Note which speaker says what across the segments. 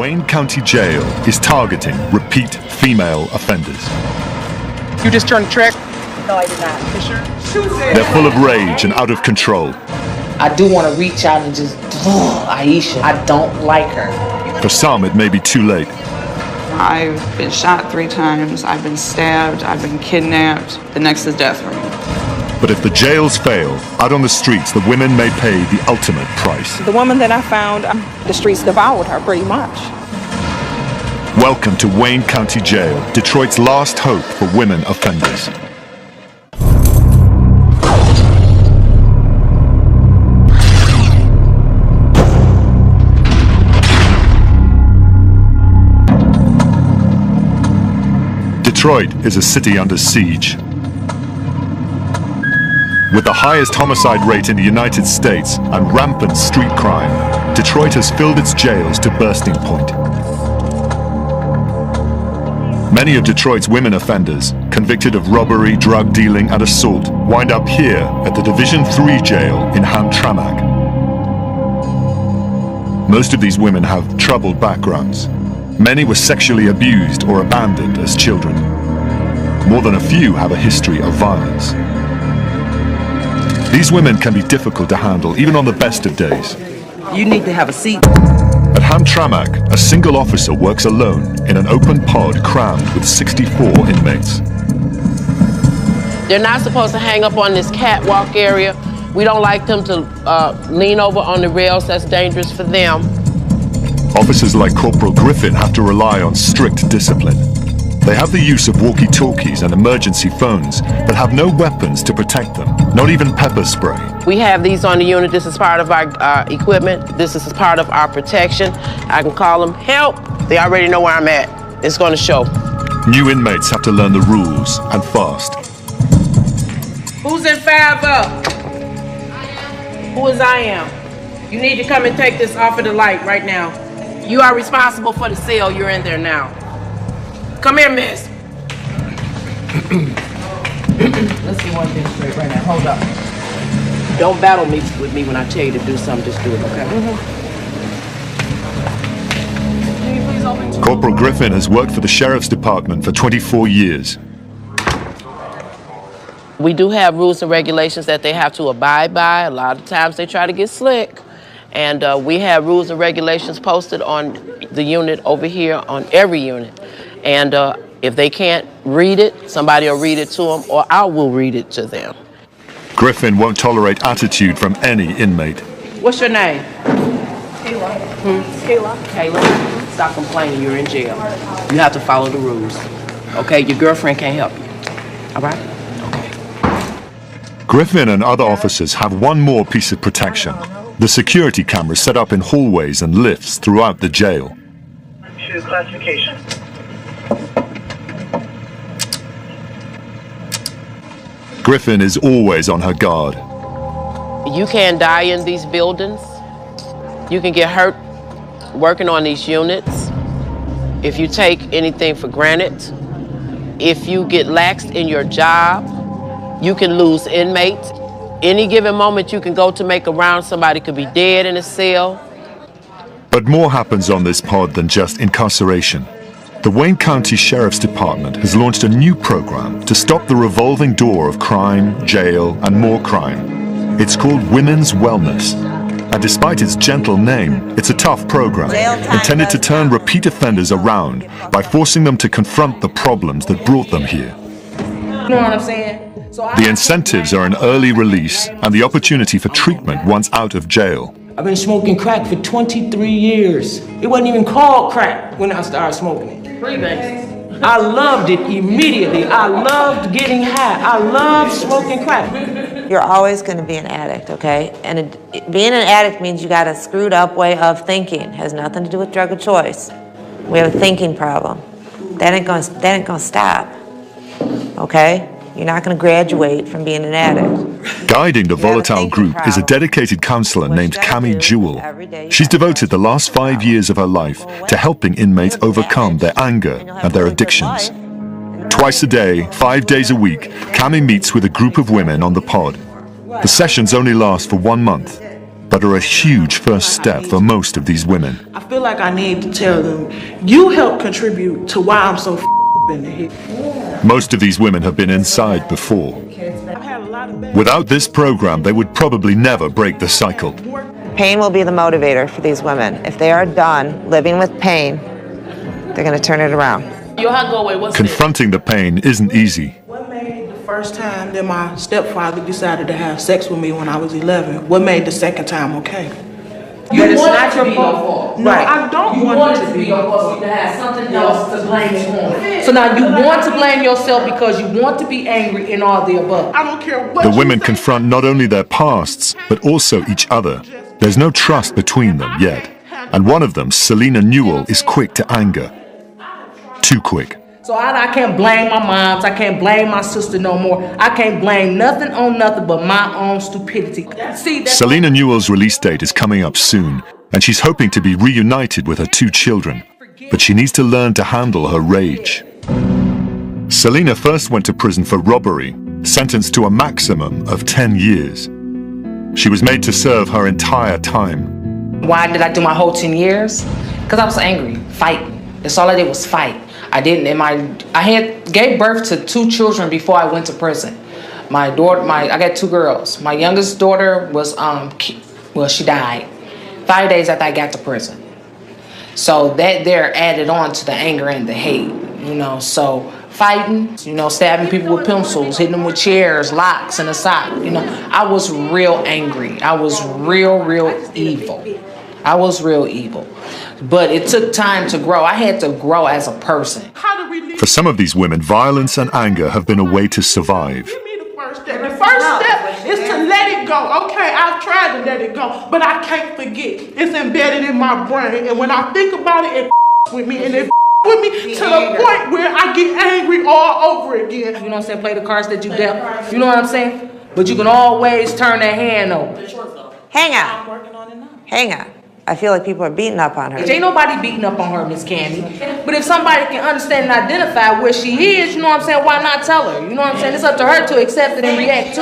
Speaker 1: Wayne County Jail is targeting repeat female offenders.
Speaker 2: You just turned the trick?
Speaker 3: No, I did not. For sure?
Speaker 1: They're full of rage and out of control.
Speaker 3: I do want to reach out and just, Aisha, I don't like her.
Speaker 1: For some, it may be too late.
Speaker 4: I've been shot 3 times, I've been stabbed, I've been kidnapped. The next is death for me.
Speaker 1: But if the jails fail, out on the streets, the women may pay the ultimate price.
Speaker 2: The woman that I found, the streets devoured her pretty much.
Speaker 1: Welcome to Wayne County Jail, Detroit's last hope for women offenders. Detroit is a city under siege. With the highest homicide rate in the United States and rampant street crime, Detroit has filled its jails to bursting point. Many of Detroit's women offenders, convicted of robbery, drug dealing, and assault, wind up here at the Division III jail in Hamtramck. Most of these women have troubled backgrounds. Many were sexually abused or abandoned as children. More than a few have a history of violence. These women can be difficult to handle, even on the best of days.
Speaker 3: You need to have a seat.
Speaker 1: At Hamtramck, a single officer works alone in an open pod crammed with 64 inmates.
Speaker 5: They're not supposed to hang up on this catwalk area. We don't like them to lean over on the rails. That's dangerous for them.
Speaker 1: Officers like Corporal Griffin have to rely on strict discipline. They have the use of walkie-talkies and emergency phones, but have no weapons to protect them, not even pepper spray.
Speaker 5: We have these on the unit. This is part of our equipment. This is part of our protection. I can call them, help. They already know where I'm at. It's going to show.
Speaker 1: New inmates have to learn the rules, and fast.
Speaker 5: Who's in 5 up? Who is I am? You need to come and take this off of the light right now. You are responsible for the cell. You're in there now. Come here, miss. Let's see one thing straight right now. Hold up. Don't battle me with me when I tell you to do something. Just do it, okay?
Speaker 1: Corporal Griffin has worked for the Sheriff's Department for 24 years.
Speaker 5: We do have rules and regulations that they have to abide by. A lot of times they try to get slick. And we have rules and regulations posted on the unit over here, on every unit. And if they can't read it, somebody will read it to them, or I will read it to them.
Speaker 1: Griffin won't tolerate attitude from any inmate.
Speaker 5: What's your name?
Speaker 2: Kayla.
Speaker 5: Kayla. Kayla, stop complaining, you're in jail. You have to follow the rules. Okay, your girlfriend can't help you. All right? Okay.
Speaker 1: Griffin and other officers have one more piece of protection. The security cameras set up in hallways and lifts throughout the jail.
Speaker 6: To classification.
Speaker 1: Griffin is always on her guard.
Speaker 5: You can die in these buildings. You can get hurt working on these units. If you take anything for granted, if you get laxed in your job, you can lose inmates. Any given moment you can go to make a round, somebody could be dead in a cell.
Speaker 1: But more happens on this pod than just incarceration. The Wayne County Sheriff's Department has launched a new program to stop the revolving door of crime, jail, and more crime. It's called Women's Wellness. And despite its gentle name, it's a tough program intended to turn repeat offenders around by forcing them to confront the problems that brought them here.
Speaker 5: You know what I'm saying?
Speaker 1: The incentives are an early release and the opportunity for treatment once out of jail.
Speaker 7: I've been smoking crack for 23 years. It wasn't even called crack when I started smoking it. I loved it immediately. I loved getting high. I loved smoking crack.
Speaker 8: You're always going to be an addict, okay? And being an addict means you got a screwed up way of thinking. It has nothing to do with drug of choice. We have a thinking problem. That ain't gonna stop, okay? You're not going to graduate from being an addict.
Speaker 1: Guiding the volatile group is a dedicated counselor named Cami Jewell. She's devoted the last 5 years of her life to helping inmates overcome their anger and their addictions. Twice a day, 5 days a week, Cami meets with a group of women on the pod. The sessions only last for 1 month. but are a huge first step for most of these women.
Speaker 9: I feel like I need to tell them, you help contribute to why I'm so in the head.
Speaker 1: Most of these women have been inside before. Without this program, they would probably never break the cycle.
Speaker 8: Pain will be the motivator for these women. If they are done living with pain, they're going to turn it around.
Speaker 1: Confronting the pain isn't easy.
Speaker 9: What made the first time that my stepfather decided to have sex with me when I was 11? What made the second time okay?
Speaker 3: You want it to be your fault.
Speaker 9: No, right. I don't want it to be
Speaker 3: your fault. You have something else to blame it on. So now you want to blame yourself because you want to be angry and all the above.
Speaker 9: I don't care what
Speaker 1: The women confront not only their pasts, but also each other. There's no trust between them yet. And one of them, Selena Newell, is quick to anger. Too quick.
Speaker 3: So I can't blame my moms. I can't blame my sister no more. I can't blame nothing on nothing but my own stupidity.
Speaker 1: Selena Newell's release date is coming up soon, and she's hoping to be reunited with her 2 children. But she needs to learn to handle her rage. Selena first went to prison for robbery, sentenced to a maximum of 10 years. She was made to serve her entire time.
Speaker 3: Why did I do my whole 10 years? Because I was angry, fighting. That's all I did was fight. I gave birth to 2 children before I went to prison. I got 2 girls. My youngest daughter was, she died 5 days after I got to prison. So that there added on to the anger and the hate, so fighting, stabbing people with pencils, hitting them with chairs, locks, and a sock, I was real angry. I was real evil. I was real evil. But it took time to grow. I had to grow as a person.
Speaker 1: For some of these women, violence and anger have been a way to survive.
Speaker 9: Give me the first step. The first step is to let it go. Okay, I've tried to let it go, but I can't forget. It's embedded in my brain, and when I think about it, it with me, and it with me to the point where I get angry all over again.
Speaker 3: You know what I'm saying? Play the cards that you dealt. You know what I'm saying? But you can always turn that hand over.
Speaker 8: Hang on. Hang on. I feel like people are beating up on her.
Speaker 3: Ain't nobody beating up on her, Miss Candy. But if somebody can understand and identify where she is, you know what I'm saying, why not tell her? You know what I'm saying? It's up to her to accept it and react to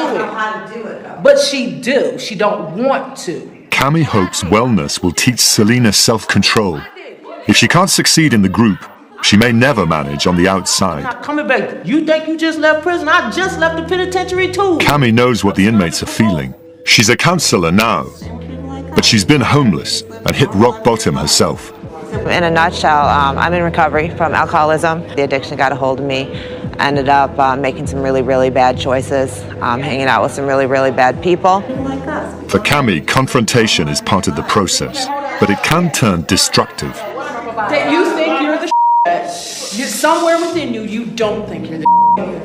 Speaker 3: it. But she do. She don't want to.
Speaker 1: Cami hopes wellness will teach Selena self-control. If she can't succeed in the group, she may never manage on the outside.
Speaker 9: Not coming back. You think you just left prison? I just left the penitentiary too.
Speaker 1: Cami knows what the inmates are feeling. She's a counselor now, but she's been homeless and hit rock bottom herself.
Speaker 8: In a nutshell, I'm in recovery from alcoholism. The addiction got a hold of me. I ended up making some really bad choices, hanging out with some really bad people.
Speaker 1: For Cami, confrontation is part of the process, but it can turn destructive.
Speaker 3: That you think you're the somewhere within you, you don't think you're the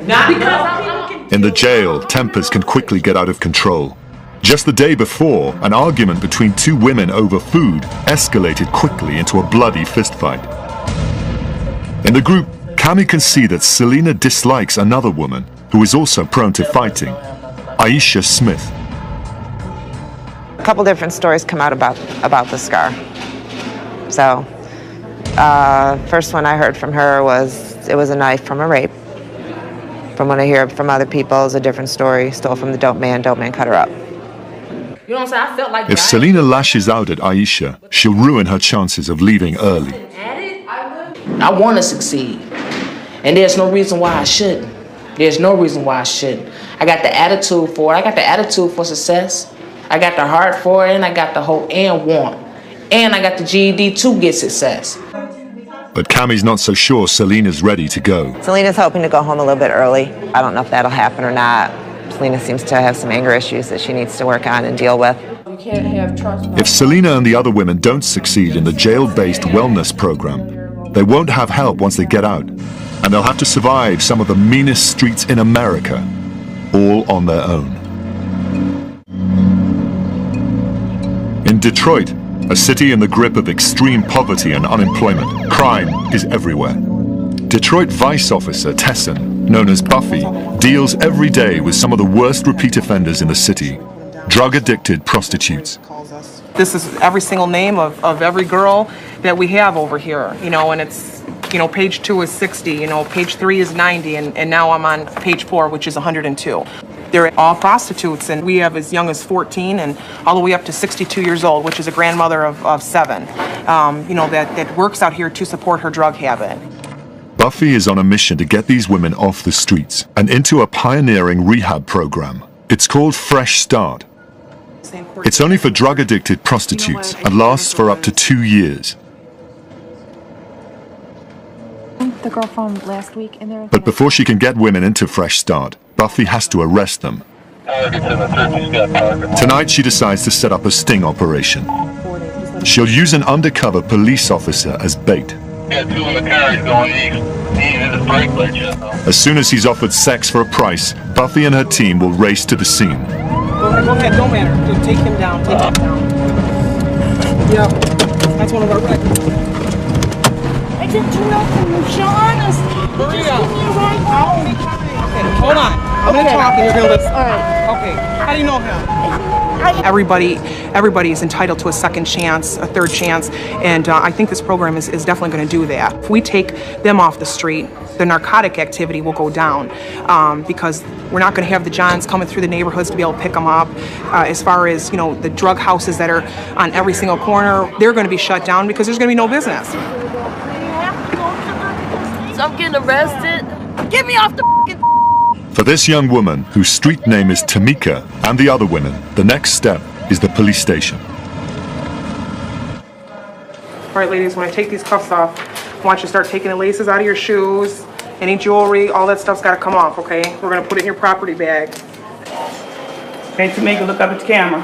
Speaker 3: not because
Speaker 1: In the jail, tempers can quickly get out of control. Just the day before, an argument between 2 women over food escalated quickly into a bloody fistfight. In the group, Cami can see that Selena dislikes another woman who is also prone to fighting, Aisha Smith.
Speaker 8: A couple different stories come out about the scar. So, first one I heard from her was it was a knife from a rape. From what I hear from other people, it's a different story. Stole from the dope man cut her up.
Speaker 3: You know what I'm saying? I felt like
Speaker 1: If Selena lashes out at Aisha, she'll ruin her chances of leaving early.
Speaker 3: I want to succeed. And there's no reason why I shouldn't. There's no reason why I shouldn't. I got the attitude for it. I got the attitude for success. I got the heart for it, and I got the hope and want. And I got the GED to get success.
Speaker 1: But Cami's not so sure Selena's ready to go.
Speaker 8: Selena's hoping to go home a little bit early. I don't know if that'll happen or not. Selena seems to have some anger issues that she needs to work on and deal with.
Speaker 2: You can't have trust.
Speaker 1: If Selena and the other women don't succeed in the jail-based wellness program, they won't have help once they get out, and they'll have to survive some of the meanest streets in America, all on their own. In Detroit, a city in the grip of extreme poverty and unemployment, crime is everywhere. Detroit Vice Officer Tesson, known as Buffy, deals every day with some of the worst repeat offenders in the city, drug-addicted prostitutes.
Speaker 10: This is every single name of every girl that we have over here, and it's, page 2 is 60, page 3 is 90, and now I'm on page 4, which is 102. They're all prostitutes, and we have as young as 14 and all the way up to 62 years old, which is a grandmother of 7, that works out here to support her drug habit.
Speaker 1: Buffy is on a mission to get these women off the streets and into a pioneering rehab program. It's called Fresh Start. It's only for drug-addicted prostitutes and lasts for up to 2 years.
Speaker 11: The girl from last week in there.
Speaker 1: But before she can get women into Fresh Start, Buffy has to arrest them. Tonight she decides to set up a sting operation. She'll use an undercover police officer as bait.
Speaker 12: Yeah, 2 in the car, he's going east. He hit his brake light yet, though.
Speaker 1: As soon as he's offered sex for a price, Buffy and her team will race to the scene.
Speaker 10: Go ahead, don't matter. Just take him down, take him down. Yep, that's one of our records.
Speaker 9: I didn't do nothing, Sean.
Speaker 10: Hurry up. Okay, hold on. I'm gonna talk and you're gonna listen.
Speaker 9: All right.
Speaker 10: Okay, how do you know him? Everybody is entitled to a second chance, a third chance, and I think this program is definitely going to do that. If we take them off the street, the narcotic activity will go down because we're not going to have the Johns coming through the neighborhoods to be able to pick them up. As far as, the drug houses that are on every single corner, they're going to be shut down because there's going to be no business.
Speaker 13: So I'm getting arrested? Get me off the f***ing.
Speaker 1: For this young woman, whose street name is Tamika, and the other women, the next step is the police station.
Speaker 10: All right, ladies, when I take these cuffs off, I want you to start taking the laces out of your shoes, any jewelry, all that stuff's got to come off, okay? We're going to put it in your property bag.
Speaker 14: Okay, Tamika, look up at the camera.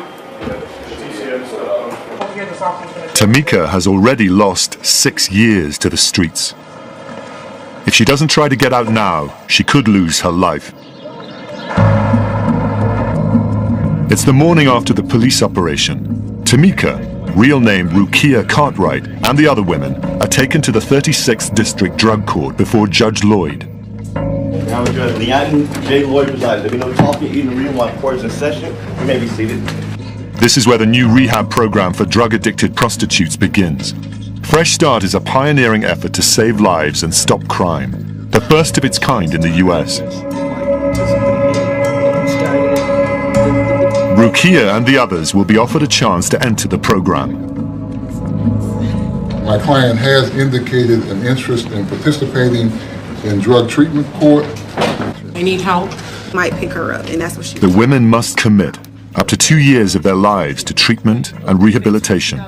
Speaker 1: Tamika has already lost 6 years to the streets. If she doesn't try to get out now, she could lose her life. It's the morning after the police operation. Tamika, real name Rukia Cartwright, and the other women are taken to the 36th District Drug Court before Judge Lloyd.
Speaker 15: Now, Judge Leon J. Lloyd presides. There be no talking, eating, or reading while the court is in session. You may be seated.
Speaker 1: This is where the new rehab program for drug-addicted prostitutes begins. Fresh Start is a pioneering effort to save lives and stop crime, the first of its kind in the U.S. Rukia and the others will be offered a chance to enter the program.
Speaker 16: My client has indicated an interest in participating in drug treatment court.
Speaker 4: I need help. Might pick her up, and that's what she.
Speaker 1: The women must commit up to 2 years of their lives to treatment and rehabilitation.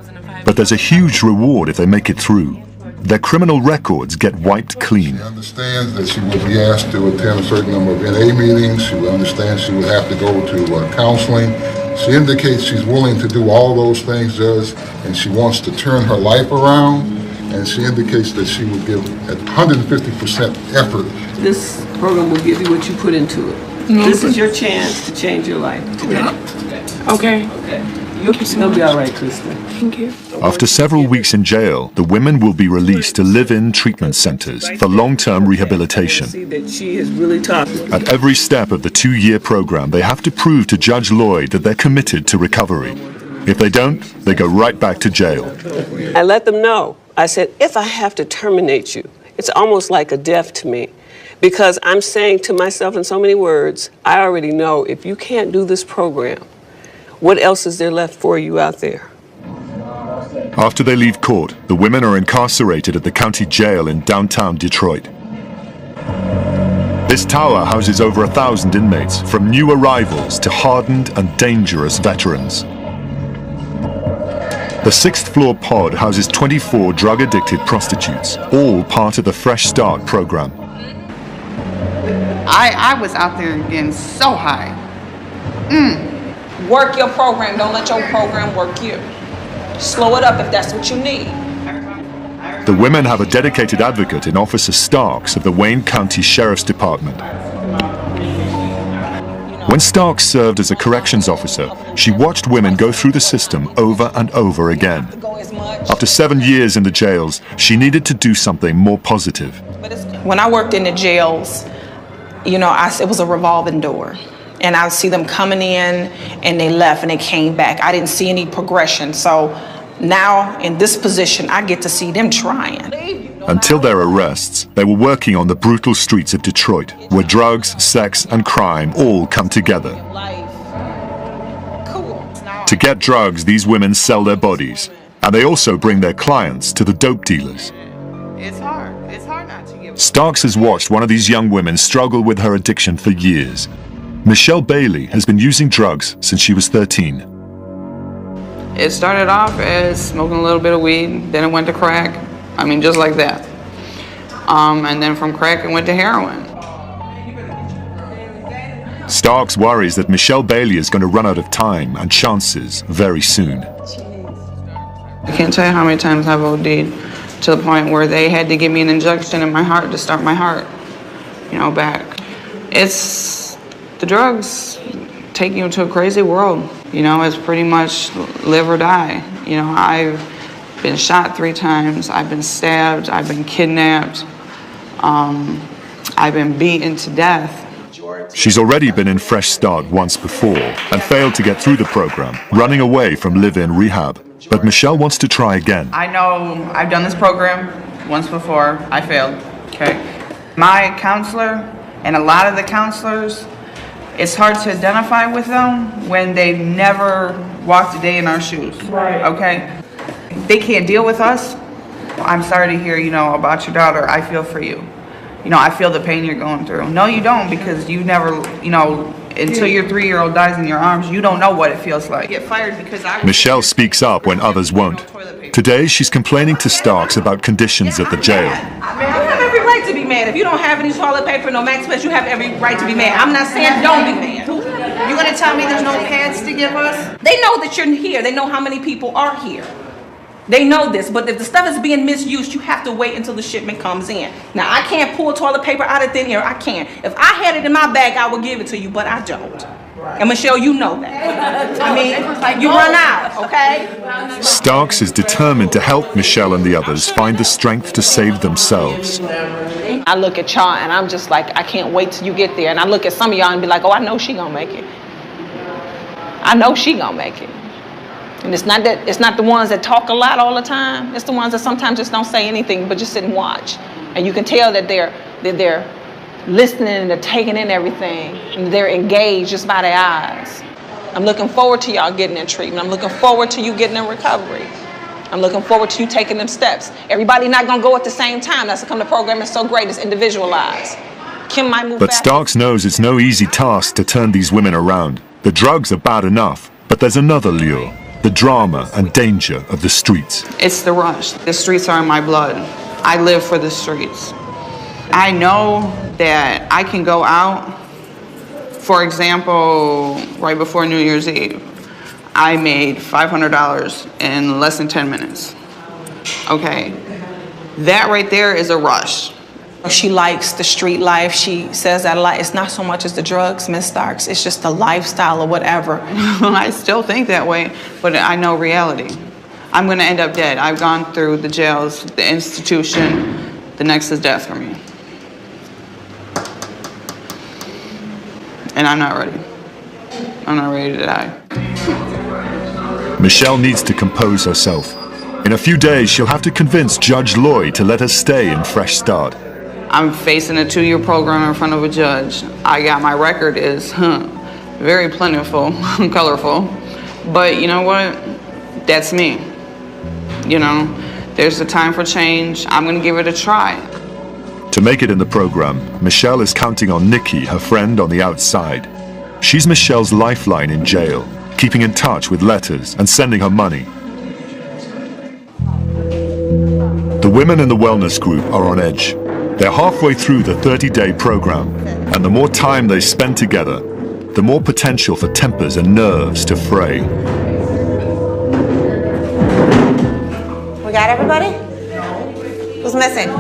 Speaker 1: But there's a huge reward if they make it through. Their criminal records get wiped clean.
Speaker 16: She understands that she would be asked to attend a certain number of NA meetings. She would understand she would have to go to counseling. She indicates she's willing to do all those things, Judge, and she wants to turn her life around. And she indicates that she would give at 150% effort.
Speaker 14: This program will give you what you put into it. This is your chance to change your life today.
Speaker 10: Okay.
Speaker 14: You'll be all right, Krista.
Speaker 10: Thank you.
Speaker 1: After several weeks in jail, the women will be released to live-in treatment centers for long-term rehabilitation.
Speaker 14: See that she is really tough.
Speaker 1: At every step of the 2-year program, they have to prove to Judge Lloyd that they're committed to recovery. If they don't, they go right back to jail.
Speaker 14: I let them know. I said, if I have to terminate you, it's almost like a death to me. Because I'm saying to myself in so many words, I already know if you can't do this program, what else is there left for you out there?
Speaker 1: After they leave court, the women are incarcerated at the county jail in downtown Detroit. This tower houses over 1,000 inmates, from new arrivals to hardened and dangerous veterans. The 6th floor pod houses 24 drug-addicted prostitutes, all part of the Fresh Start program.
Speaker 4: I was out there getting so high.
Speaker 2: Work your program. Don't let your program work you. Slow it up if that's what you need.
Speaker 1: The women have a dedicated advocate in Officer Starks of the Wayne County Sheriff's Department. When Starks served as a corrections officer, she watched women go through the system over and over again. After 7 years in the jails, she needed to do something more positive.
Speaker 2: When I worked in the jails, it was a revolving door. And I would see them coming in and they left and they came back. I didn't see any progression. So now in this position, I get to see them trying.
Speaker 1: Until their arrests, they were working on the brutal streets of Detroit, where drugs, sex, and crime all come together. To get drugs, these women sell their bodies, and they also bring their clients to the dope dealers.
Speaker 4: It's hard. It's hard not to give.
Speaker 1: Starks has watched one of these young women struggle with her addiction for years. Michelle Bailey has been using drugs since she was 13.
Speaker 4: It started off as smoking a little bit of weed, then it went to crack. I mean, just like that. And then from crack, it went to heroin.
Speaker 1: Starks worries that Michelle Bailey is going to run out of time and chances very soon.
Speaker 4: I can't tell you how many times I've OD'd to the point where they had to give me an injection in my heart to start my heart, back. The drugs take you into a crazy world. It's pretty much live or die. I've been shot 3 times, I've been stabbed, I've been kidnapped, I've been beaten to death.
Speaker 1: She's already been in Fresh Start once before and failed to get through the program, running away from live-in rehab. But Michelle wants to try again.
Speaker 4: I know I've done this program once before. I failed, okay? My counselor and a lot of the counselors, it's hard to identify with them when they've never walked a day in our shoes, okay? They can't deal with us. I'm sorry to hear, about your daughter. I feel for you. I feel the pain you're going through. No, you don't, because you never, until your 3-year-old dies in your arms, you don't know what it feels like. Get fired because
Speaker 1: Michelle speaks up when others won't. Today, she's complaining to Starks about conditions at the jail.
Speaker 17: You have every right to be mad. If you don't have any toilet paper, no max space, you have every right to be mad. I'm not saying don't be mad.
Speaker 4: You're going to tell me there's no pads to give us?
Speaker 17: They know that you're here. They know how many people are here. They know this, but if the stuff is being misused, you have to wait until the shipment comes in. Now, I can't pull toilet paper out of thin air. I can't. If I had it in my bag, I would give it to you, but I don't. And Michelle, you know that. I mean, you run out, okay?
Speaker 1: Starks is determined to help Michelle and the others find the strength to save themselves.
Speaker 2: I look at y'all and I'm just like, I can't wait till you get there. And I look at some of y'all and be like, oh, I know she gonna make it. I know she gonna make it. And it's not the ones that talk a lot all the time. It's the ones that sometimes just don't say anything, but just sit and watch. And you can tell that they're listening and they're taking in everything. And they're engaged just by their eyes. I'm looking forward to y'all getting in treatment. I'm looking forward to you getting in recovery. I'm looking forward to you taking them steps. Everybody not gonna go at the same time. That's because the program is so great. It's individualized. Kim might move
Speaker 1: But
Speaker 2: fast.
Speaker 1: Starks knows it's no easy task to turn these women around. The drugs are bad enough, but there's another lure. The drama and danger of the streets.
Speaker 4: It's the rush. The streets are in my blood. I live for the streets. I know that I can go out. For example, right before New Year's Eve, I made $500 in less than 10 minutes. Okay, that right there is a rush.
Speaker 2: She likes the street life. She says that a lot. It's not so much as the drugs, Miss Starks. It's just the lifestyle or whatever.
Speaker 4: I still think that way, but I know reality. I'm going to end up dead. I've gone through the jails, the institution. The next is death for me. And I'm not ready. I'm not ready to die.
Speaker 1: Michelle needs to compose herself. In a few days, she'll have to convince Judge Lloyd to let her stay in Fresh Start.
Speaker 4: I'm facing a 2-year program in front of a judge. My record is very plentiful, colorful. But you know what? That's me. There's a time for change. I'm gonna give it a try.
Speaker 1: To make it in the program, Michelle is counting on Nikki, her friend on the outside. She's Michelle's lifeline in jail, keeping in touch with letters and sending her money. The women in the wellness group are on edge. They're halfway through the 30-day program, and the more time they spend together, the more potential for tempers and nerves to fray.
Speaker 8: We got everybody? Who's missing?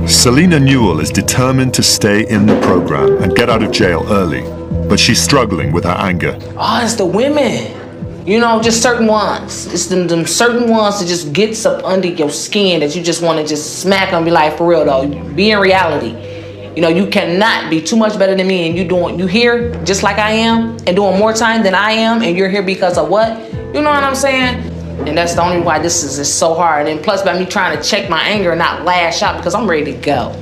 Speaker 1: Selena Newell is determined to stay in the program and get out of jail early, but she's struggling with her anger.
Speaker 3: Oh, it's the women. Just certain ones. It's them certain ones that just gets up under your skin that you just want to just smack and be like, for real though, be in reality. You cannot be too much better than me, and you here just like I am and doing more time than I am, and you're here because of what? You know what I'm saying? And that's the only why this is just so hard. And plus by me trying to check my anger and not lash out because I'm ready to go.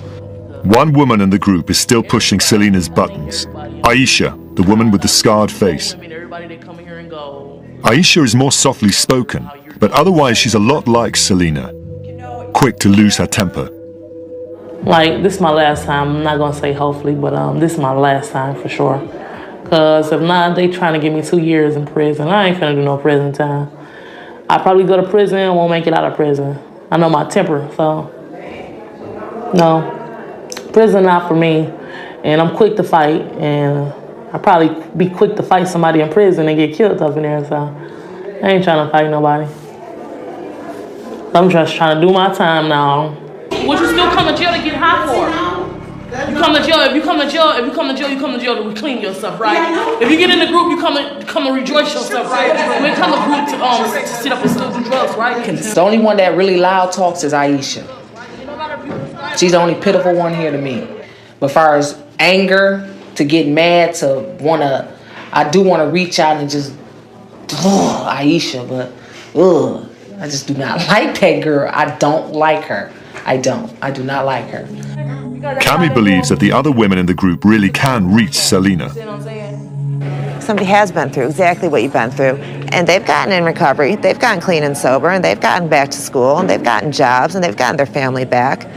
Speaker 1: One woman in the group is still pushing Selena's buttons. Aisha, the woman with the scarred face. Aisha is more softly spoken, but otherwise she's a lot like Selena, quick to lose her temper.
Speaker 18: Like, this is my last time. I'm not gonna say hopefully, but this is my last time for sure. Cause if not, they trying to give me 2 years in prison. I ain't finna do no prison time. I probably go to prison and won't make it out of prison. I know my temper, so no. Prison not for me. And I'm quick to fight, and I probably be quick to fight somebody in prison and get killed up in there, so I ain't trying to fight nobody. I'm just trying to do my time now. Would you still come to jail to get high for? You come to jail. If you come to jail, you come to jail to clean yourself, right? If you get in the group, you come to rejoice yourself, right? We come to group to sit up and still do drugs, right?
Speaker 3: The only one that really loud talks is Aisha. She's the only pitiful one here to me. But as far as anger, to get mad, I do want to reach out and just, Aisha, but I just do not like that girl. I don't like her. I do not like her.
Speaker 1: Cami believes that the other women in the group really can reach Selena.
Speaker 8: Somebody has been through exactly what you've been through, and they've gotten in recovery, they've gotten clean and sober, and they've gotten back to school, and they've gotten jobs, and they've gotten their family back.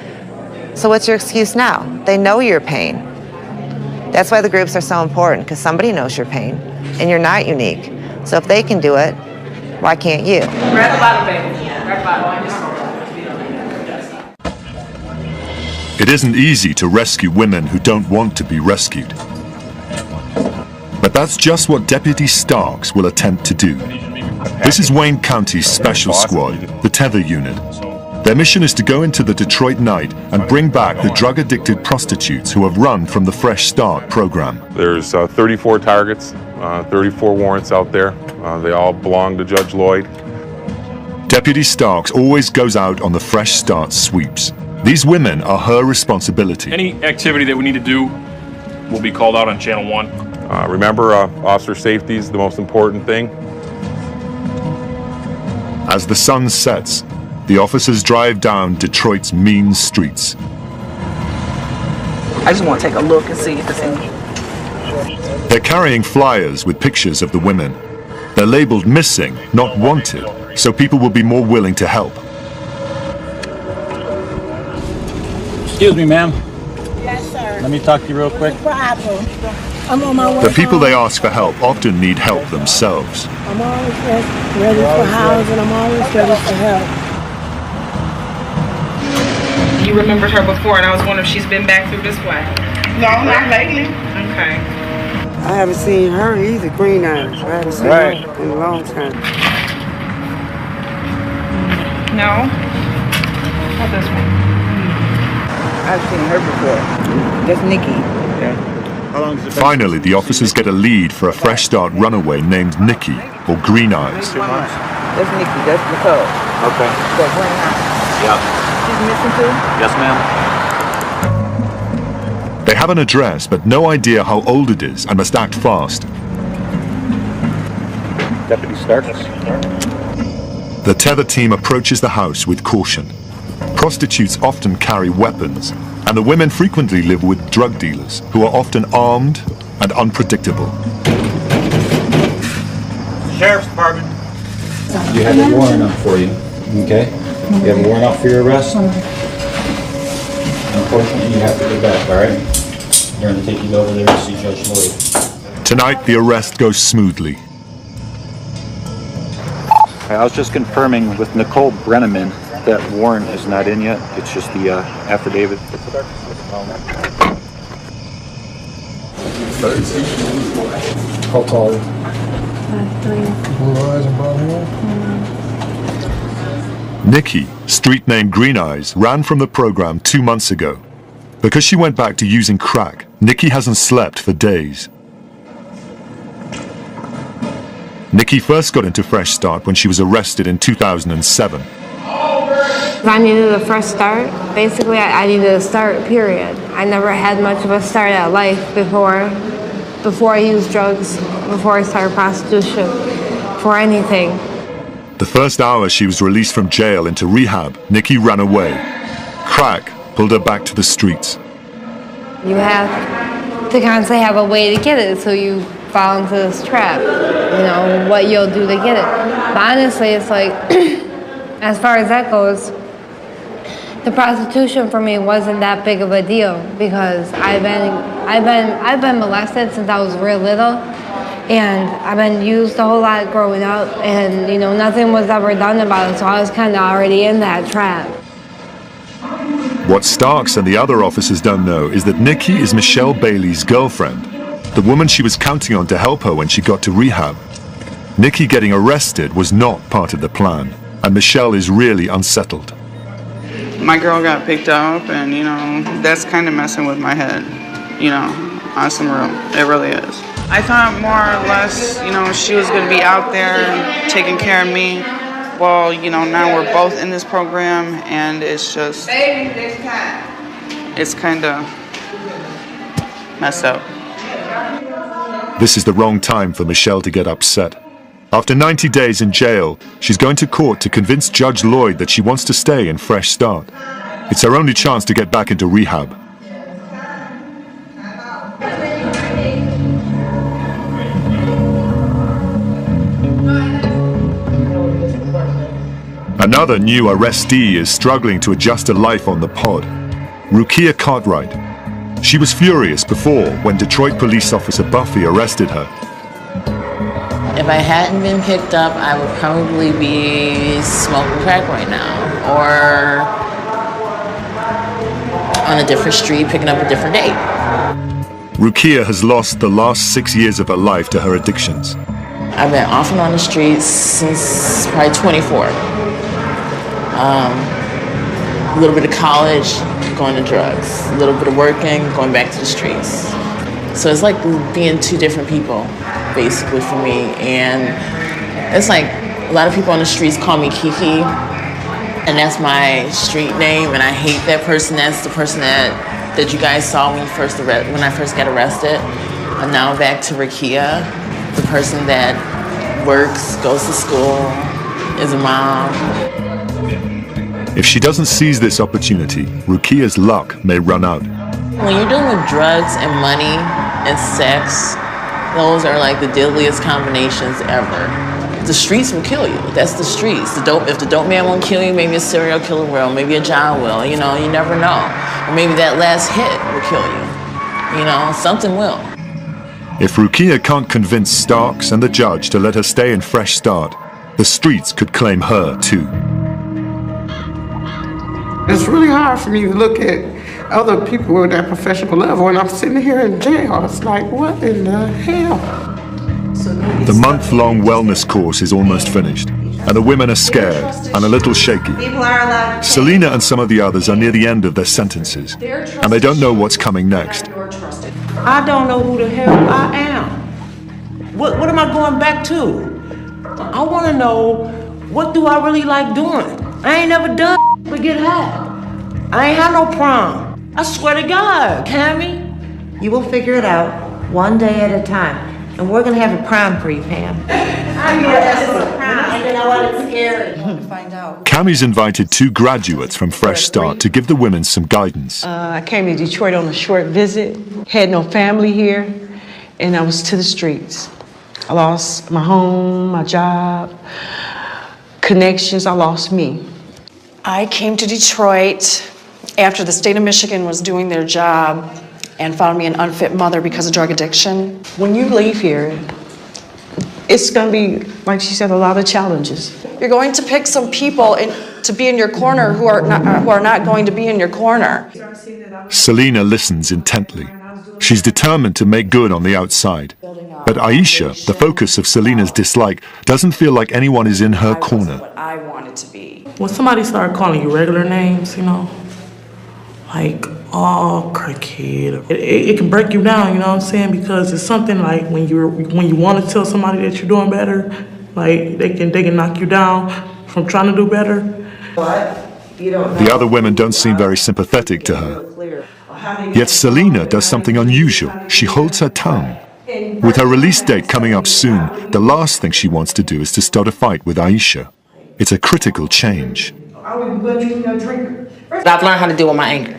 Speaker 8: So what's your excuse now? They know your pain. That's why the groups are so important, because somebody knows your pain, and you're not unique. So if they can do it, why can't you?
Speaker 3: Grab the bottle, baby. Grab the bottle.
Speaker 1: It isn't easy to rescue women who don't want to be rescued. But that's just what Deputy Starks will attempt to do. This is Wayne County's Special Squad, the Tether Unit. Their mission is to go into the Detroit night and bring back the drug-addicted prostitutes who have run from the Fresh Start program.
Speaker 19: There's 34 targets, 34 warrants out there. They all belong to Judge Lloyd.
Speaker 1: Deputy Starks always goes out on the Fresh Start sweeps. These women are her responsibility.
Speaker 20: Any activity that we need to do will be called out on Channel 1.
Speaker 19: Remember, officer safety is the most important thing.
Speaker 1: As the sun sets, the officers drive down Detroit's mean streets.
Speaker 17: I just want to take a look and see if it's any.
Speaker 1: They're carrying flyers with pictures of the women. They're labeled missing, not wanted, so people will be more willing to help.
Speaker 21: Excuse me, ma'am.
Speaker 22: Yes, sir.
Speaker 21: Let me talk to you real quick.
Speaker 22: No problem. I'm on my way.
Speaker 1: The people they ask for help often need help themselves.
Speaker 22: I'm always ready for housing. I'm always ready for help.
Speaker 17: You remembered her before, and I was wondering if she's been back through this way. No, not lately. Okay.
Speaker 22: I haven't seen her either, Green Eyes. I haven't seen her in a long time.
Speaker 17: No? Not this one.
Speaker 22: I've seen her before. That's Nikki.
Speaker 21: Yeah. How long has it been?
Speaker 1: Finally, the officers get a lead for a Fresh Start runaway named Nikki, or Green Eyes.
Speaker 21: 2 months.
Speaker 22: That's Nikki. That's Nicole.
Speaker 21: Okay.
Speaker 22: That Green Eyes.
Speaker 21: Yeah.
Speaker 22: She's missing too?
Speaker 21: Yes, ma'am.
Speaker 1: They have an address, but no idea how old it is and must act fast.
Speaker 21: Deputy Starks.
Speaker 1: The Tether team approaches the house with caution. Prostitutes often carry weapons, and the women frequently live with drug dealers who are often armed and unpredictable.
Speaker 21: Sheriff's Department. You have a warrant out for you, okay? You have a warrant out for your arrest? Unfortunately, you have to go back, all right? We're going to take you over there to see Judge Lloyd.
Speaker 1: Tonight, the arrest goes smoothly.
Speaker 21: I was just confirming with Nicole Brenneman that warrant is not in yet. It's just the affidavit. How tall are you?
Speaker 22: 5'3".
Speaker 21: Blue eyes and brown hair?
Speaker 1: Nikki, street name Green Eyes, ran from the program 2 months ago. Because she went back to using crack, Nikki hasn't slept for days. Nikki first got into Fresh Start when she was arrested in 2007.
Speaker 23: I needed a fresh start. Basically, I needed a start, period. I never had much of a start at life before I used drugs, before I started prostitution, for anything.
Speaker 1: The first hour she was released from jail into rehab, Nikki ran away. Crack pulled her back to the streets.
Speaker 23: You have to constantly have a way to get it, so you fall into this trap. You know, what you'll do to get it. But honestly, it's like, as far as that goes, the prostitution for me wasn't that big of a deal because I've been molested since I was real little, and I've been used a whole lot growing up, and you know, nothing was ever done about it, so I was kind of already in that trap.
Speaker 1: What Starks and the other officers don't know is that Nikki is Michelle Bailey's girlfriend, the woman she was counting on to help her when she got to rehab. Nikki getting arrested was not part of the plan, and Michelle is really unsettled.
Speaker 4: My girl got picked up, and you know, that's kind of messing with my head, you know, on some real, it really is. I thought more or less, you know, she was going to be out there taking care of me. Well, you know, now we're both in this program, and it's just, it's kind of messed up.
Speaker 1: This is the wrong time for Michelle to get upset. After 90 days in jail, she's going to court to convince Judge Lloyd that she wants to stay in Fresh Start. It's her only chance to get back into rehab. Another new arrestee is struggling to adjust to life on the pod. Rukia Cartwright. She was furious before when Detroit police officer Buffy arrested her.
Speaker 5: If I hadn't been picked up, I would probably be smoking crack right now, or on a different street, picking up a different date.
Speaker 1: Rukia has lost the last 6 years of her life to her addictions.
Speaker 5: I've been off and on the streets since probably 24. A little bit of college, going to drugs. A little bit of working, going back to the streets. So it's like being two different people, basically, for me. And it's like a lot of people on the streets call me Kiki, and that's my street name, and I hate that person. That's the person that you guys saw when I first got arrested. I'm now back to Rukia, the person that works, goes to school, is a mom.
Speaker 1: If she doesn't seize this opportunity, Rukia's luck may run out.
Speaker 5: When you're dealing with drugs and money and sex, those are like the deadliest combinations ever. The streets will kill you. That's the streets. If the dope man won't kill you, maybe a serial killer will, maybe a John will, you know, you never know. Or maybe that last hit will kill you. You know, something will.
Speaker 1: If Rukia can't convince Starks and the judge to let her stay in Fresh Start, the streets could claim her too.
Speaker 9: It's really hard for me to look at other people at that professional level, and I'm sitting here in jail. It's like, what in the hell?
Speaker 1: The month-long wellness course is almost finished, and the women are scared and a little shaky. Selena and some of the others are near the end of their sentences, and they don't know what's coming next.
Speaker 6: I don't know who the hell I am. What am I going back to? I want to know, what do I really like doing? I ain't never done but get high. I ain't had no prom. I swear to God, Cammy.
Speaker 7: You will figure it out one day at a time. And we're going to have a prom for you, Pam. I know that's a prom. You know what? It's scary. To find out.
Speaker 1: Cammy's invited 2 graduates from Fresh Start to give the women some guidance.
Speaker 24: I came to Detroit on a short visit, had no family here, and I was to the streets. I lost my home, my job, connections, I lost me.
Speaker 25: I came to Detroit after the state of Michigan was doing their job and found me an unfit mother because of drug addiction.
Speaker 24: When you leave here, it's gonna be, like she said, a lot of challenges.
Speaker 25: You're going to pick some people to be in your corner who are not going to be in your corner.
Speaker 1: Selena listens intently. She's determined to make good on the outside. But Aisha, the focus of Selena's dislike, doesn't feel like anyone is in her corner.
Speaker 25: What I wanted to be.
Speaker 18: When somebody started calling you regular names, you know, like, oh, crackhead, it can break you down, you know what I'm saying? Because it's something like when you want to tell somebody that you're doing better, like they can knock you down from trying to do better.
Speaker 1: The other women don't seem very sympathetic to her. Yet Selena does something unusual. She holds her tongue. With her release date coming up soon, the last thing she wants to do is to start a fight with Aisha. it's a critical change.
Speaker 24: I've learned how to deal with my anger.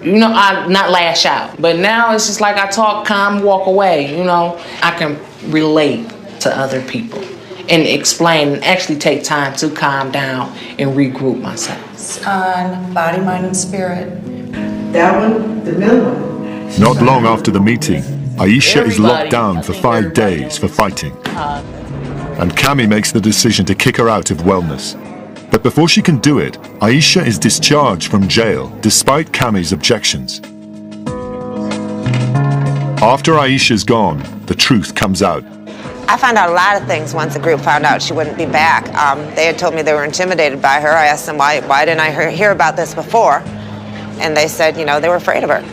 Speaker 24: You know, I not lash out, but now it's just like I talk calm, walk away. You know, I can relate to other people and explain and actually take time to calm down and regroup myself.
Speaker 25: On body, mind, and spirit.
Speaker 24: That one, the middle one.
Speaker 1: Not long after the meeting, Aisha is locked down for 5 days for fighting. And Cami makes the decision to kick her out of wellness. But before she can do it, Aisha is discharged from jail despite Cami's objections. After Aisha's gone, the truth comes out.
Speaker 8: I found out a lot of things once the group found out she wouldn't be back. They had told me they were intimidated by her. I asked them why didn't I hear about this before? And they said, you know, they were afraid of her.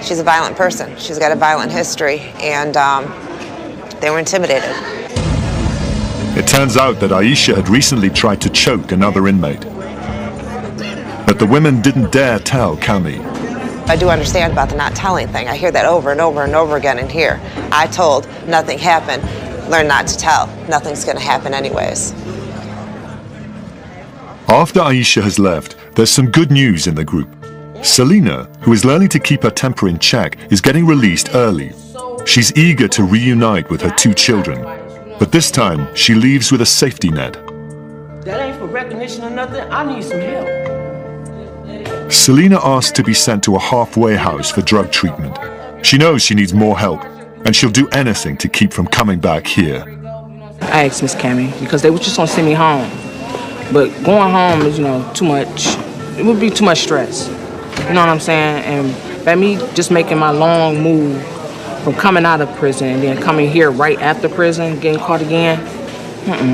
Speaker 8: She's a violent person. She's got a violent history, and they were intimidated.
Speaker 1: It turns out that Aisha had recently tried to choke another inmate. But the women didn't dare tell Cami.
Speaker 8: I do understand about the not telling thing. I hear that over and over and over again in here. I told, nothing happened. Learn not to tell. Nothing's going to happen anyways.
Speaker 1: After Aisha has left, there's some good news in the group. Selena, who is learning to keep her temper in check, is getting released early. She's eager to reunite with her 2 children. But this time, she leaves with a safety net.
Speaker 6: That ain't for recognition or nothing. I need some help.
Speaker 1: Selena asks to be sent to a halfway house for drug treatment. She knows she needs more help, and she'll do anything to keep from coming back here.
Speaker 24: I asked Miss Cammy because they were just gonna send me home. But going home is, you know, too much. It would be too much stress. You know what I'm saying? And by me just making my long move from coming out of prison and then coming here right after prison, getting caught again,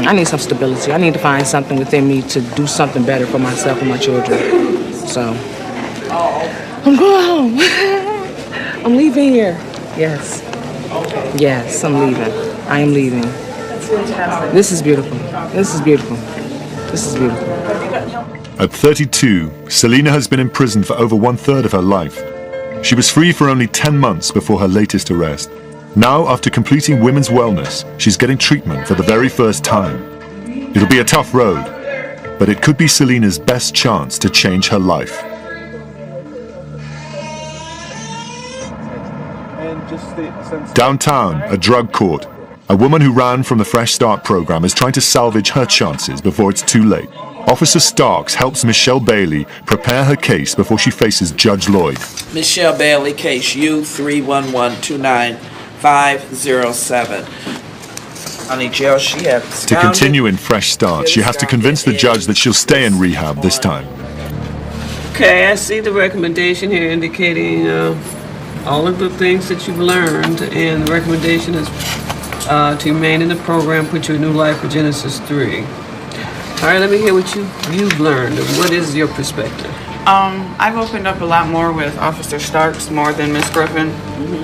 Speaker 24: I need some stability. I need to find something within me to do something better for myself and my children. So, I'm going home. I'm leaving here. Yes. Yes, I'm leaving. I am leaving. This is beautiful. This is beautiful. This is beautiful.
Speaker 1: At 32, Selena has been imprisoned for over 1/3 of her life. She was free for only 10 months before her latest arrest. Now, after completing women's wellness, she's getting treatment for the very first time. It'll be a tough road, but it could be Selena's best chance to change her life. Downtown, a drug court. A woman who ran from the Fresh Start program is trying to salvage her chances before it's too late. Officer Starks helps Michelle Bailey prepare her case before she faces Judge Lloyd.
Speaker 11: Michelle Bailey, case U31129507. County Jail, she had
Speaker 1: To continue in Fresh Start, she has to convince the judge that she'll stay in rehab this time.
Speaker 14: Okay, I see the recommendation here indicating all of the things that you've learned, and the recommendation is to remain in the program, put you in new life for Genesis 3. All right, let me hear what you've learned. What is your perspective?
Speaker 4: I've opened up a lot more with Officer Starks more than Miss Griffin.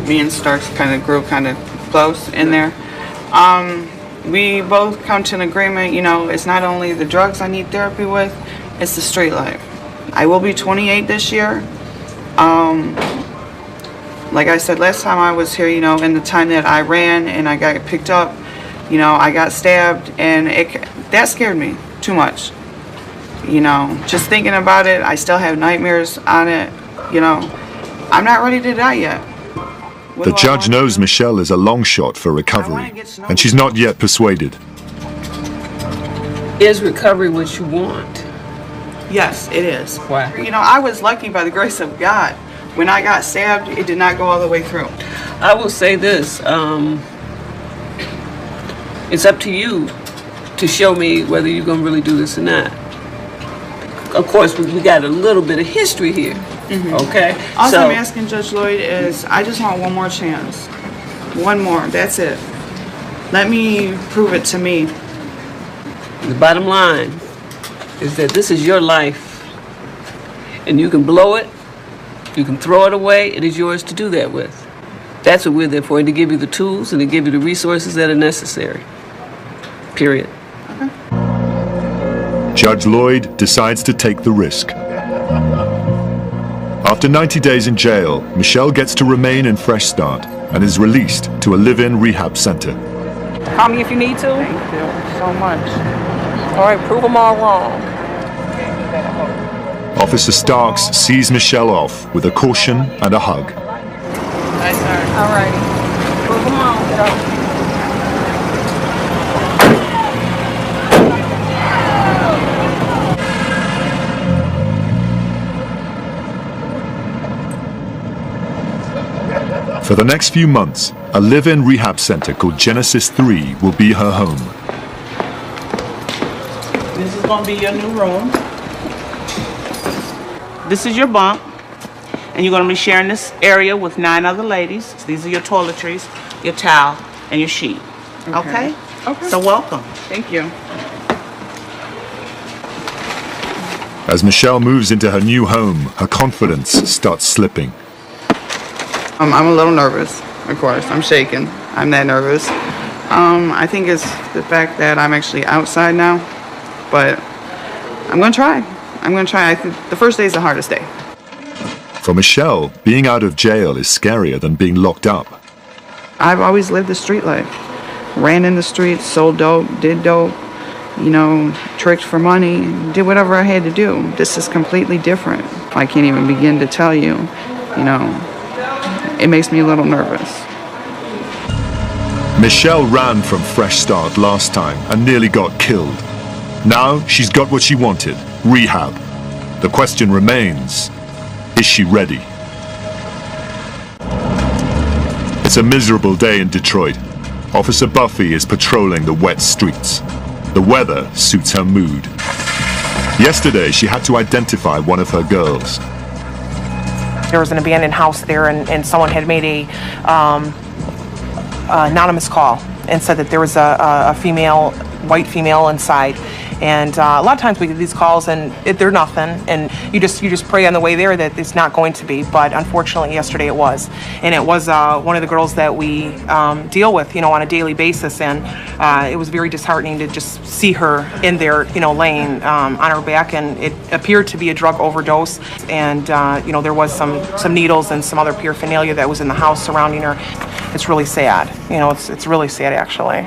Speaker 4: Me and Starks kind of grew kind of close in there. We both come to an agreement, you know, it's not only the drugs I need therapy with, it's the street life. I will be 28 this year. Like I said last time I was here, you know, in the time that I ran and I got picked up, you know, I got stabbed, and that scared me too much. You know, just thinking about it, I still have nightmares on it. You know, I'm not ready to die yet.
Speaker 1: The judge knows Michelle is a long shot for recovery, and she's not yet persuaded.
Speaker 14: Is recovery what you want?
Speaker 4: Yes, it is.
Speaker 14: Why?
Speaker 4: You know, I was lucky by the grace of God. When I got stabbed, it did not go all the way through.
Speaker 14: I will say this, it's up to you to show me whether you're going to really do this or not. Of course, we got a little bit of history here, okay?
Speaker 4: All I'm asking Judge Lloyd is, I just want one more chance. One more, that's it. Let me prove it to me.
Speaker 14: The bottom line is that this is your life, and you can blow it, you can throw it away, it is yours to do that with. That's what we're there for, and to give you the tools and to give you the resources that are necessary. Period.
Speaker 1: Judge Lloyd decides to take the risk. After 90 days in jail, Michelle gets to remain in Fresh Start and is released to a live-in rehab center.
Speaker 4: Call me if you need to. Thank you so much.
Speaker 2: All right, prove them all wrong.
Speaker 1: Officer Starks sees Michelle off with a caution and a hug.
Speaker 2: All righty. Prove them all, kiddo.
Speaker 1: For the next few months, a live-in rehab center called Genesis 3 will be her home.
Speaker 10: This is going to be your new room. This is your bunk, and you're going to be sharing this area with 9 other ladies. These are your toiletries, your towel, and your sheet. Okay? Okay. So welcome.
Speaker 4: Thank you.
Speaker 1: As Michelle moves into her new home, her confidence starts slipping.
Speaker 4: I'm a little nervous, of course. I'm shaking. I'm that nervous. I think it's the fact that I'm actually outside now, but I'm going to try. I think the first day is the hardest day.
Speaker 1: For Michelle, being out of jail is scarier than being locked up.
Speaker 4: I've always lived the street life. Ran in the streets, sold dope, did dope, tricked for money, did whatever I had to do. This is completely different. I can't even begin to tell you, it makes me a little nervous.
Speaker 1: Michelle ran from Fresh Start last time and nearly got killed. Now she's got what she wanted, rehab. The question remains, is she ready? It's a miserable day in Detroit. Officer Buffy is patrolling the wet streets. The weather suits her mood. Yesterday, she had to identify one of her girls.
Speaker 12: There was an abandoned house there, and someone had made a anonymous call and said that there was a female, white female inside. And a lot of times we get these calls and they're nothing, and you just pray on the way there that it's not going to be. But unfortunately, yesterday it was, and it was one of the girls that we deal with, on a daily basis, and it was very disheartening to just see her in there, laying on her back, and it appeared to be a drug overdose, and there was some needles and some other paraphernalia that was in the house surrounding her. It's really sad, it's really sad actually.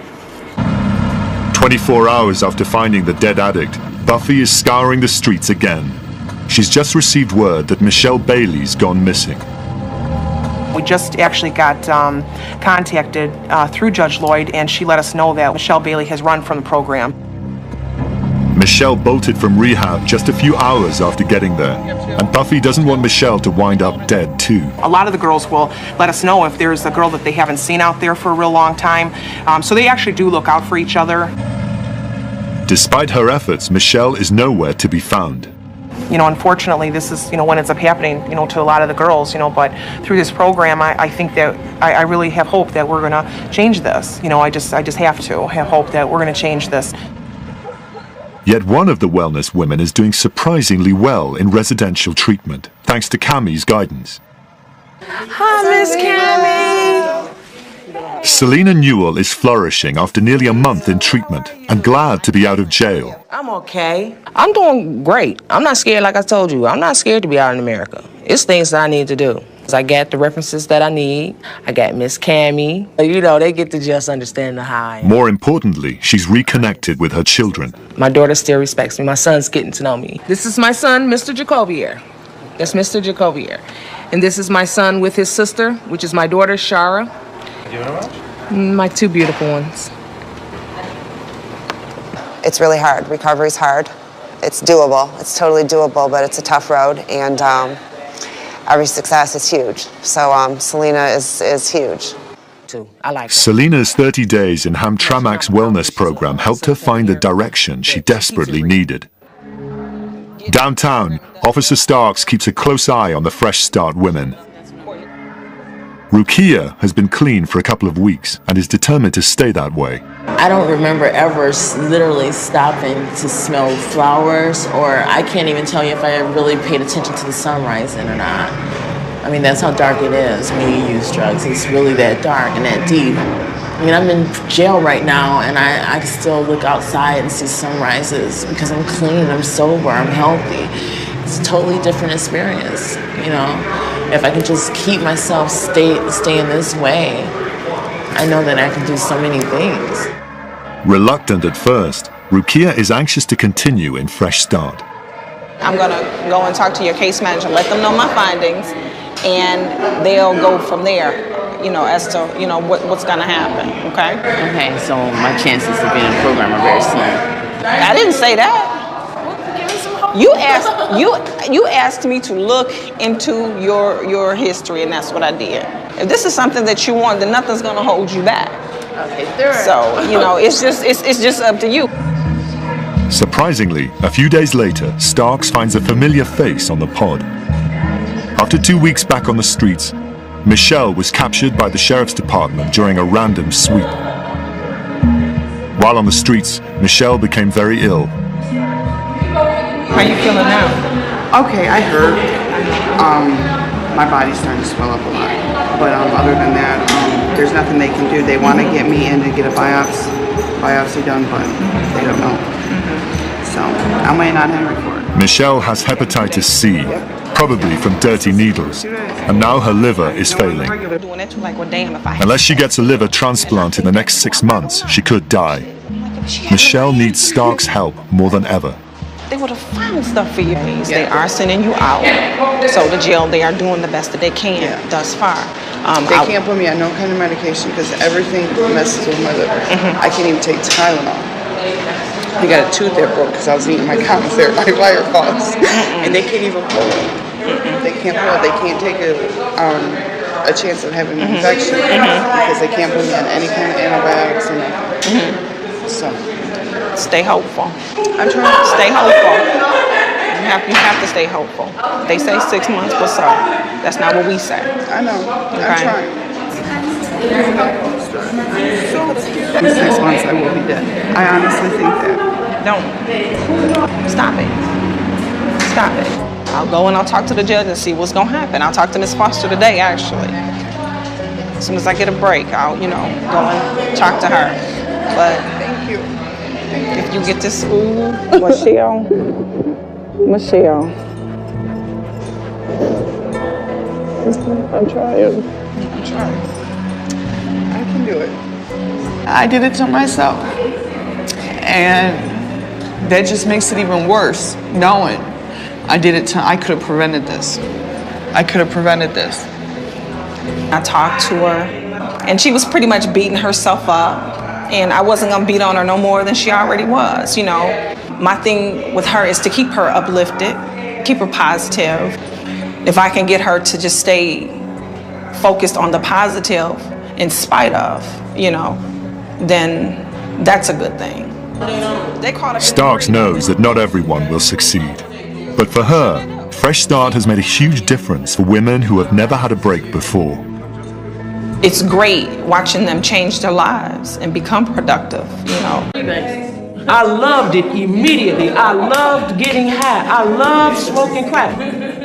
Speaker 1: 24 hours after finding the dead addict, Buffy is scouring the streets again. She's just received word that Michelle Bailey's gone missing.
Speaker 12: We just actually got contacted through Judge Lloyd, and she let us know that Michelle Bailey has run from the program.
Speaker 1: Michelle bolted from rehab just a few hours after getting there, and Buffy doesn't want Michelle to wind up dead too.
Speaker 12: A lot of the girls will let us know if there's a girl that they haven't seen out there for a real long time, so they actually do look out for each other.
Speaker 1: Despite her efforts, Michelle is nowhere to be found.
Speaker 12: Unfortunately, this is, what ends up happening, to a lot of the girls, but through this program, I think that I really have hope that we're going to change this. I just have to have hope that we're going to change this.
Speaker 1: Yet one of the wellness women is doing surprisingly well in residential treatment, thanks to Cammie's guidance.
Speaker 12: Hi, Miss Cammie.
Speaker 1: Selena Newell is flourishing after nearly a month in treatment and glad to be out of jail.
Speaker 6: I'm okay. I'm doing great. I'm not scared, like I told you. I'm not scared to be out in America. It's things that I need to do. I got the references that I need. I got Miss Cammie. They get to just understand how I am.
Speaker 1: More importantly, she's reconnected with her children.
Speaker 6: My daughter still respects me. My son's getting to know me. This is my son, Mr. Jacobier. That's Mr. Jacobier. And this is my son with his sister, which is my daughter, Shara.
Speaker 13: Do you know much?
Speaker 6: My two beautiful ones.
Speaker 15: It's really hard. Recovery's hard. It's doable. It's totally doable, but it's a tough road, and every success is huge. So Selena is huge.
Speaker 6: I like that.
Speaker 1: Selena's 30 days in Hamtramck's wellness program helped her find the direction she desperately needed. Downtown, Officer Starks keeps a close eye on the Fresh Start women. Rukia has been clean for a couple of weeks and is determined to stay that way.
Speaker 5: I don't remember ever literally stopping to smell flowers, or I can't even tell you if I really paid attention to the sun rising or not. I mean, that's how dark it is when you use drugs. It's really that dark and that deep. I mean, I'm in jail right now, and I can still look outside and see sunrises because I'm clean, I'm sober, I'm healthy. It's a totally different experience, If I can just keep myself staying this way, I know that I can do so many things.
Speaker 1: Reluctant at first, Rukia is anxious to continue in Fresh Start.
Speaker 2: I'm gonna go and talk to your case manager, let them know my findings, and they'll go from there, as to, what's gonna happen, okay?
Speaker 5: Okay, so my chances of being in the program are very slim.
Speaker 2: I didn't say that. You asked me to look into your history, and that's what I did. If this is something that you want, then nothing's gonna hold you back.
Speaker 5: Okay, sure.
Speaker 2: So, it's just up to you.
Speaker 1: Surprisingly, a few days later, Starks finds a familiar face on the pod. After 2 weeks back on the streets, Michelle was captured by the sheriff's department during a random sweep. While on the streets, Michelle became very ill.
Speaker 4: How you feeling now? Okay, I hurt. My body's starting to swell up a lot. But other than that, there's nothing they can do. They want to get me in to get a biopsy done, but they don't know. So I'm waiting on Henry for it.
Speaker 1: Michelle has hepatitis C, probably from dirty needles, and now her liver is failing. Unless she gets a liver transplant in the next 6 months, she could die. Michelle needs Stark's help more than ever.
Speaker 2: They would have found stuff for you. They are sending you out. So the jail, they are doing the best that they can thus far.
Speaker 4: They can't put me on no kind of medication because everything messes with my liver. I can't even take Tylenol. I got a tooth that broke because I was eating my commissary, my wire balls, and they can't even pull it. They can't pull it. They can't take a chance of having an infection because they can't put me on any kind of antibiotics or nothing. So
Speaker 2: stay hopeful.
Speaker 4: I'm trying to
Speaker 2: stay hopeful. You have to stay hopeful. They say 6 months, but so that's not what we say.
Speaker 4: I know.
Speaker 2: Okay?
Speaker 4: I'm trying. In 6 months, I will be dead. I honestly think that.
Speaker 2: Don't. Stop it. Stop it. I'll go and I'll talk to the judge and see what's going to happen. I'll talk to Ms. Foster today, actually. As soon as I get a break, I'll, go and talk to her. But
Speaker 4: thank you.
Speaker 2: If you get to school, Michelle.
Speaker 4: I'm trying. I can do it. I did it to myself. And that just makes it even worse, knowing I could have prevented this. I could have prevented this.
Speaker 2: I talked to her, and she was pretty much beating herself up. And I wasn't gonna beat on her no more than she already was, My thing with her is to keep her uplifted, keep her positive. If I can get her to just stay focused on the positive in spite of, then that's a good thing.
Speaker 1: Starks knows that not everyone will succeed. But for her, Fresh Start has made a huge difference for women who have never had a break before.
Speaker 2: It's great watching them change their lives and become productive,
Speaker 6: I loved it immediately. I loved getting high. I loved smoking crack.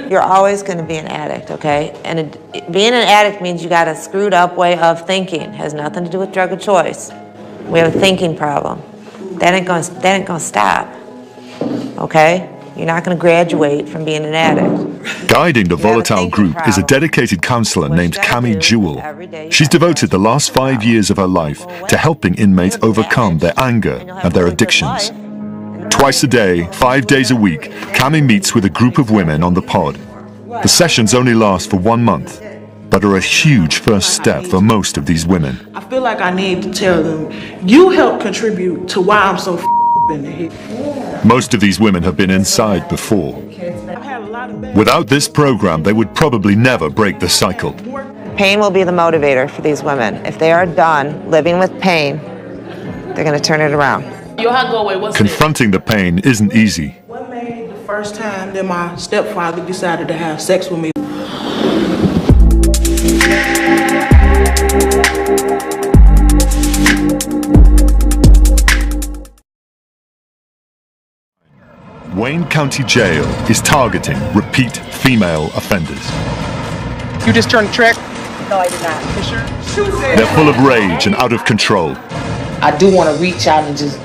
Speaker 8: You're always going to be an addict, okay? And being an addict means you got a screwed up way of thinking. It has nothing to do with drug of choice. We have a thinking problem. That ain't gonna stop, okay? You're not going to graduate from being an addict.
Speaker 1: Guiding the volatile group is a dedicated counselor named Cami Jewell. She's devoted the last 5 years of her life to helping inmates overcome their anger and their addictions. Twice a day, 5 days a week, Cami meets with a group of women on the pod. The sessions only last for 1 month, but are a huge first step for most of these women.
Speaker 9: I feel like I need to tell them, you help contribute to why I'm so in the head.
Speaker 1: Most of these women have been inside before. Without this program, they would probably never break the cycle.
Speaker 8: Pain will be the motivator for these women. If they are done living with pain, they're going to turn it around.
Speaker 1: Confronting the pain isn't easy.
Speaker 9: What made the first time that my stepfather decided to have sex with me?
Speaker 1: Wayne County Jail is targeting repeat female offenders.
Speaker 12: You just turned trick?
Speaker 3: No, I did not. For sure?
Speaker 1: They're full of rage and out of control.
Speaker 3: I do want to reach out and just,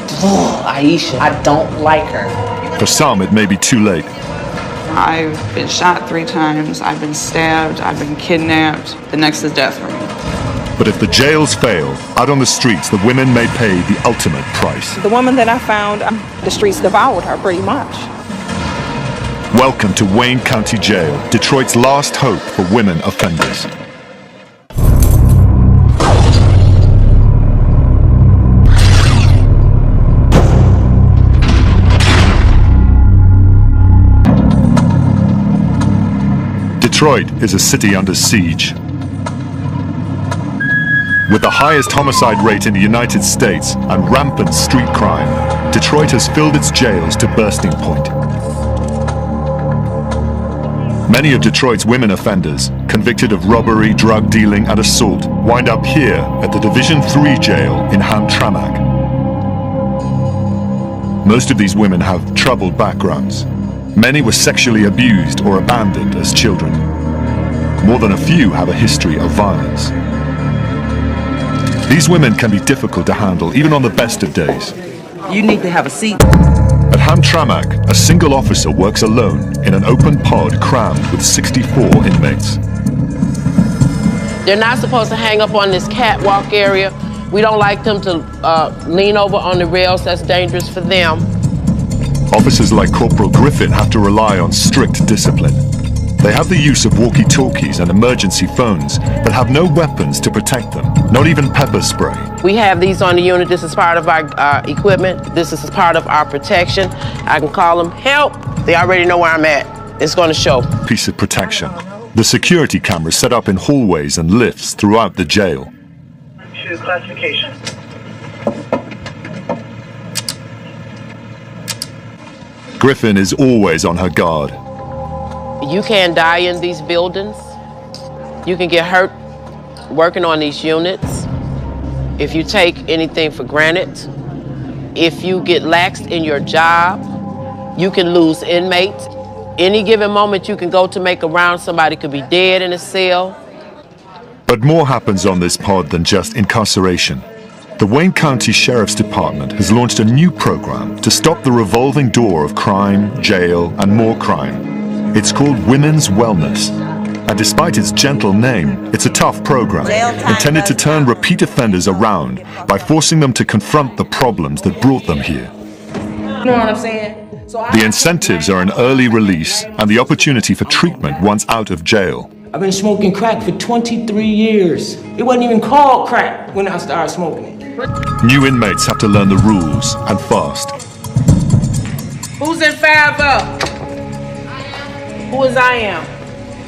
Speaker 3: Aisha, I don't like her.
Speaker 1: For some, it may be too late.
Speaker 4: I've been shot 3 times. I've been stabbed. I've been kidnapped. The next is death for me.
Speaker 1: But if the jails fail, out on the streets, the women may pay the ultimate price.
Speaker 13: The woman that I found, the streets devoured her pretty much.
Speaker 1: Welcome to Wayne County Jail, Detroit's last hope for women offenders. Detroit is a city under siege. With the highest homicide rate in the United States and rampant street crime, Detroit has filled its jails to bursting point. Many of Detroit's women offenders, convicted of robbery, drug dealing, and assault, wind up here at the Division III jail in Hamtramck. Most of these women have troubled backgrounds. Many were sexually abused or abandoned as children. More than a few have a history of violence. These women can be difficult to handle, even on the best of days.
Speaker 6: You need to have a seat.
Speaker 1: At Hamtramck, a single officer works alone in an open pod crammed with 64 inmates.
Speaker 16: They're not supposed to hang up on this catwalk area. We don't like them to lean over on the rails. That's dangerous for them.
Speaker 1: Officers like Corporal Griffin have to rely on strict discipline. They have the use of walkie-talkies and emergency phones, but have no weapons to protect them, not even pepper spray.
Speaker 16: We have these on the unit. This is part of our equipment. This is part of our protection. I can call them, help. They already know where I'm at. It's going to show.
Speaker 1: Piece of protection. The security cameras set up in hallways and lifts throughout the jail.
Speaker 17: To classification.
Speaker 1: Griffin is always on her guard.
Speaker 16: You can die in these buildings. You can get hurt working on these units. If you take anything for granted, if you get laxed in your job, you can lose inmates. Any given moment you can go to make a round, somebody could be dead in a cell.
Speaker 1: But more happens on this pod than just incarceration. The Wayne County Sheriff's Department has launched a new program to stop the revolving door of crime, jail, and more crime. It's called Women's Wellness. And despite its gentle name, it's a tough program, intended to turn repeat offenders around by forcing them to confront the problems that brought them here.
Speaker 6: You know what I'm saying?
Speaker 1: The incentives are an early release and the opportunity for treatment once out of jail.
Speaker 6: I've been smoking crack for 23 years. It wasn't even called crack when I started smoking it.
Speaker 1: New inmates have to learn the rules, and fast.
Speaker 16: Who's in 5-up? Who is I am?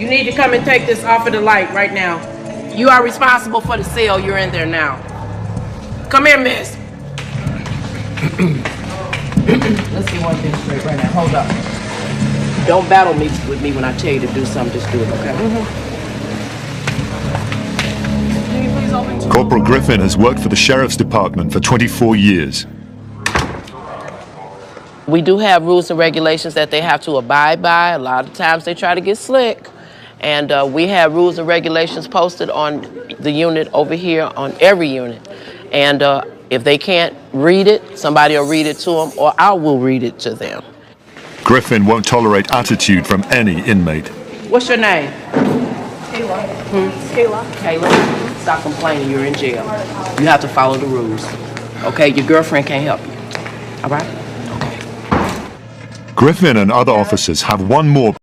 Speaker 16: You need to come and take this off of the light right now. You are responsible for the cell. You're in there now. Come here, miss. Let's see one thing straight right now. Hold up. Don't battle me with me when I tell you to do something. Just do it, okay?
Speaker 1: Corporal Griffin has worked for the Sheriff's Department for 24 years.
Speaker 16: We do have rules and regulations that they have to abide by. A lot of times they try to get slick. And we have rules and regulations posted on the unit over here, on every unit. And if they can't read it, somebody will read it to them, or I will read it to them.
Speaker 1: Griffin won't tolerate attitude from any inmate.
Speaker 16: What's your name?
Speaker 25: Kayla.
Speaker 16: Kayla. Kayla, stop complaining. You're in jail. You have to follow the rules. Okay, your girlfriend can't help you. All right?
Speaker 1: Griffin and other officers have one more